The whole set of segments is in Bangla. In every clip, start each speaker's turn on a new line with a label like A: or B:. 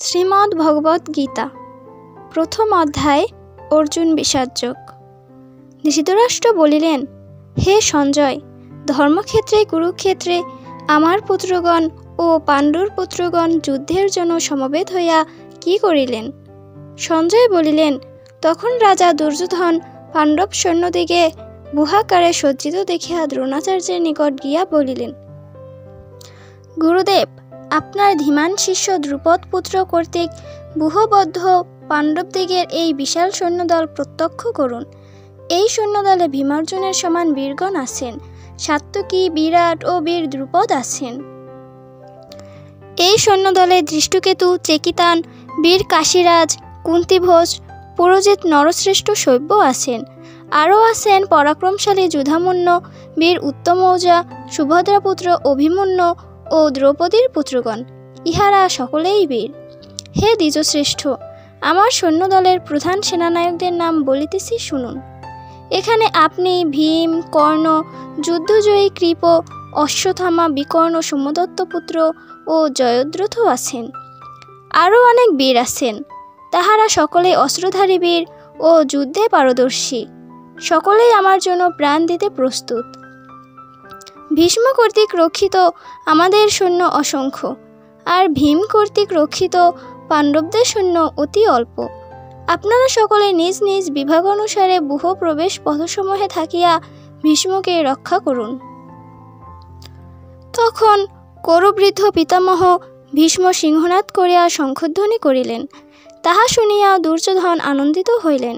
A: শ্রীমদ্ ভগবদ গীতা প্রথম অধ্যায় অর্জুন বিষাদযোগ। ধৃতরাষ্ট্র বলিলেন, হে সঞ্জয়, ধর্মক্ষেত্রে কুরুক্ষেত্রে আমার পুত্রগণ ও পাণ্ডুর পুত্রগণ যুদ্ধের জন্য সমবেত হইয়া কি করিলেন? সঞ্জয় বলিলেন, তখন রাজা দুর্যোধন পাণ্ডব সৈন্যদিগে বুহাকারে সজ্জিত দেখিয়া দ্রোণাচার্যের নিকট গিয়া বলিলেন, গুরুদেব, আপনার ধীমান শিষ্য দ্রুপদ পুত্র কর্তৃক ব্যূহবদ্ধ পাণ্ডবদিগের এই বিশাল সৈন্যদল প্রত্যক্ষ করুন। এই সৈন্যদলে ভীমার্জুনের সমান বীরগণ আছেন, সাত্যকী, বিরাট ও বীর দ্রুপদ আছেন। এই সৈন্যদলে দৃষ্টকেতু, চেকিতান, বীর কাশীরাজ, কুন্তিভোজ, পুরোজিত নরশ্রেষ্ঠ শৈব্য আছেন। আরও আছেন পরাক্রমশালী যুধামন্য, বীর উত্তমৌজা, সুভদ্রাপুত্র অভিমন্যু ও দ্রৌপদীর পুত্রগণ। ইহারা সকলেই বীর। হে দ্বিজশ্রেষ্ঠ, আমার সৈন্যদলের প্রধান সেনানায়কদের নাম বলিতেছি, শুনুন। এখানে আপনি, ভীম, কর্ণ, যুদ্ধজয়ী কৃপ, অশ্বত্থামা, বিকর্ণ, সোমদত্ত পুত্র ও জয়দ্রথ আছেন। আরও অনেক বীর আছেন, তাহারা সকলে অস্ত্রধারী বীর ও যুদ্ধে পারদর্শী। সকলেই আমার জন্য প্রাণ দিতে প্রস্তুত। ভীষ্ম কর্তৃক রক্ষিত আমাদের সৈন্য অসংখ্য, আর ভীম কর্তৃক রক্ষিত পাণ্ডবদের সৈন্য অতি অল্প। আপনারা সকলে নিজ নিজ বিভাগ অনুসারে ব্যূহ প্রবেশ পথসমূহে থাকিয়া ভীষ্মকে রক্ষা করুন। তখন করবৃদ্ধ পিতামহ ভীষ্ম সিংহনাদ করিয়া শঙ্খধ্বনি করিলেন। তাহা শুনিয়া দুর্যোধন আনন্দিত হইলেন।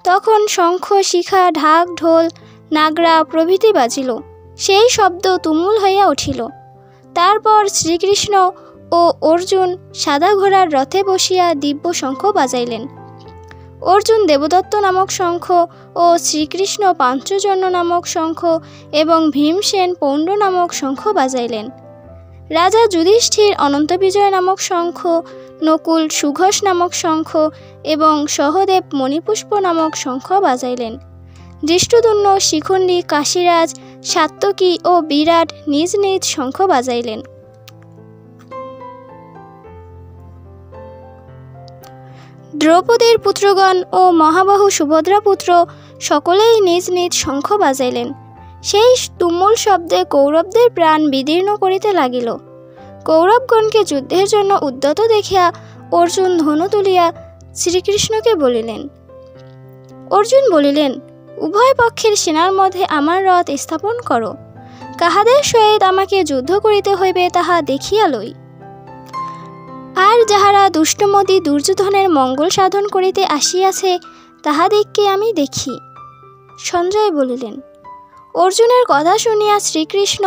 A: তখন শঙ্খ, শিখা, ঢাক, ঢোল, নাগরা প্রভৃতি বাজিল। সেই শব্দ তুমুল হইয়া উঠিল। তারপর শ্রীকৃষ্ণ ও অর্জুন সাদা ঘোড়ার রথে বসিয়া দিব্য শঙ্খ বাজাইলেন। অর্জুন দেবদত্ত নামক শঙ্খ ও শ্রীকৃষ্ণ পাঞ্চজন্য নামক শঙ্খ এবং ভীমসেন পৌণ্ড নামক শঙ্খ বাজাইলেন। রাজা যুধিষ্ঠির অনন্ত বিজয় নামক শঙ্খ, নকুল সুঘোষ নামক শঙ্খ এবং সহদেব মণিপুষ্প নামক শঙ্খ বাজাইলেন। দৃষ্টদ্যুম্ন, শিখণ্ডী, কাশীরাজ, সাত্যকী ও বিরাট নিজ নিজ শঙ্খ বাজাইলেন। দ্রৌপদীর পুত্রগণ ও মহাবাহু সুভদ্রা পুত্র সকলেই নিজ নিজ শঙ্খ বাজাইলেন। সেই তুমুল শব্দে কৌরবদের প্রাণ বিদীর্ণ করিতে লাগিল। কৌরবগণকে যুদ্ধের জন্য উদ্যত দেখিয়া অর্জুন ধনু তুলিয়া শ্রীকৃষ্ণকে বলিলেন। অর্জুন বলিলেন, উভয় পক্ষের সেনার মধ্যে আমার রথ স্থাপন করো। কাহাদের সহিত আমাকে যুদ্ধ করিতে হইবে তাহা দেখিয়া লই। আর যাহারা দুষ্টমতি দুর্যোধনের মঙ্গল সাধন করিতে আসিয়াছে তাহাদিগকে আমি দেখি। সঞ্জয় বলিলেন। অর্জুনের কথা শুনিয়া শ্রীকৃষ্ণ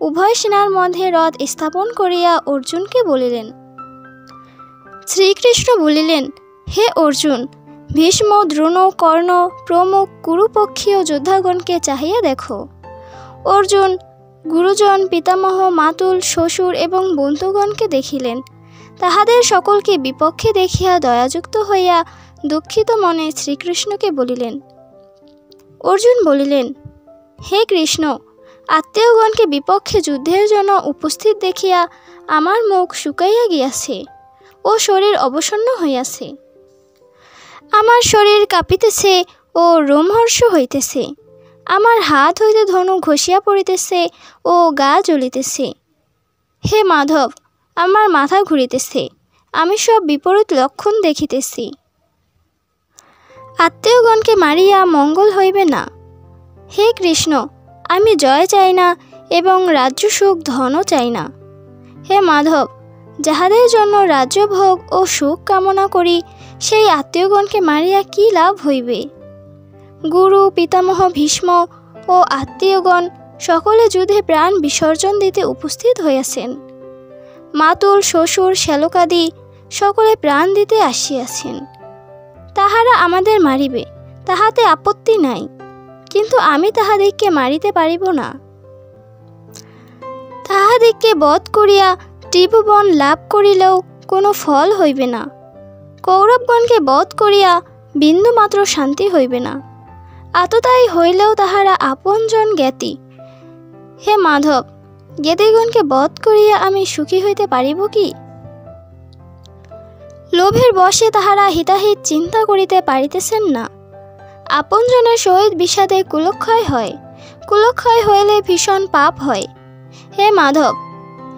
A: উভয় সেনার মধ্যে রথ স্থাপন করিয়া অর্জুনকে বলিলেন। শ্রীকৃষ্ণ বলিলেন, হে অর্জুন, ভীষ্ম, দ্রোণ, কর্ণ প্রমুখ কুরুপক্ষীয় যোদ্ধাগণকে চাহিয়া দেখো। অর্জুন গুরুজন, পিতামহ, মাতুল, শ্বশুর এবং বন্ধুগণকে দেখিলেন। তাহাদের সকলকে বিপক্ষে দেখিয়া দয়াযুক্ত হইয়া দুঃখিত মনে শ্রীকৃষ্ণকে বলিলেন। অর্জুন বলিলেন, হে কৃষ্ণ, আত্মীয়গণকে বিপক্ষে যুদ্ধের জন্য উপস্থিত দেখিয়া আমার মুখ শুকাইয়া গিয়াছে ও শরীর অবসন্ন হইয়াছে। আমার শরীর কাঁপিতেছে ও রোমহর্ষ হইতেছে। আমার হাত হইতে ধনু ঘষিয়া পড়িতেছে ও গা জ্বলিতেছে। হে মাধব, আমার মাথা ঘুরিতেছে। আমি সব বিপরীত লক্ষণ দেখিতেছি। আত্মীয়গণকে মারিয়া মঙ্গল হইবে না। হে কৃষ্ণ, আমি জয় চাই না এবং রাজ্য সুখ ধনও চাই না। হে মাধব, যাহাদের জন্য রাজ্যভোগ ও সুখ কামনা করি সেই আত্মীয়গণকে মারিয়া কি লাভ হইবে? গুরু, পিতামহ, ভীষ্ম ও আত্মীয়গণ সকলে যুদ্ধে প্রাণ বিসর্জন দিতে উপস্থিত হইয়াছেন। মাতুল, শ্বশুর, শ্যালকাদি সকলে প্রাণ দিতে আসিয়াছেন। তাহারা আমাদের মারিবে, তাহাতে আপত্তি নাই, কিন্তু আমি তাহাদিগকে মারিতে পারিব না। তাহাদিগকে বধ করিয়া ত্রিভুবন লাভ করিলেও কোনো ফল হইবে না। কৌরবগণকে বধ করিয়া বিন্দুমাত্র শান্তি হইবে না। আততায়ী হইলেও তাহারা আপনজন জ্ঞাতি। হে মাধব, জ্ঞাতিগণকে বধ করিয়া আমি সুখী হইতে পারিব কি? লোভের বশে তাহারা হিতাহিত চিন্তা করিতে পারিতেছেন না। আপনজনের সহিত বিষাদে কুলক্ষয় হয়, কুলক্ষয় হইলে ভীষণ পাপ হয়। হে মাধব,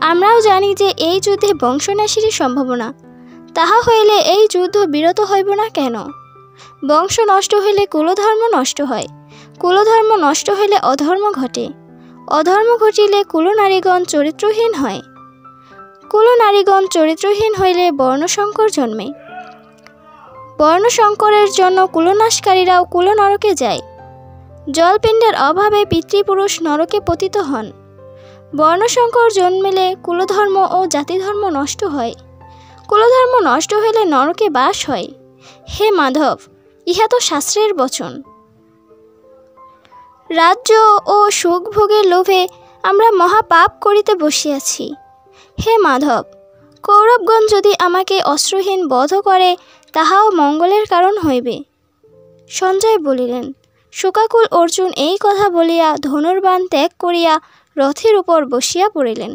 A: আমরাও জানি যে এই যুদ্ধে বংশনাশেরই সম্ভাবনা। তাহা হইলে এই যুদ্ধ বিরত হইব না কেন? বংশ নষ্ট হইলে কুলধর্ম নষ্ট হয়, কুলধর্ম নষ্ট হইলে অধর্ম ঘটে, অধর্ম ঘটিলে কুলনারীগণ চরিত্রহীন হয়, কুলনারীগণ চরিত্রহীন হইলে বর্ণসংকর জন্মে, বর্ণসংকরের জন্য কুলনাশকারীরাও কুলনরকে যায়। জলপিণ্ডের অভাবে পিতৃপুরুষ নরকে পতিত হন। বর্ণসংকর জন্মিলে কুলধর্ম ও জাতিধর্ম নষ্ট হয়, কুলধর্ম নষ্ট হইলে নরকে বাস হয়। হে মাধব, ইহা তো শাস্ত্রের বচন। রাজ্য ও সুখভোগের লোভে আমরা মহাপাপ করিতে বসিয়াছি। হে মাধব, কৌরবগণ যদি আমাকে অস্ত্রহীন বধ করে তাহাও মঙ্গলের কারণ হইবে। সঞ্জয় বলিলেন। শোকাকুল অর্জুন এই কথা বলিয়া ধনুর্বাণ ত্যাগ করিয়া রথের উপর বসিয়া পড়িলেন।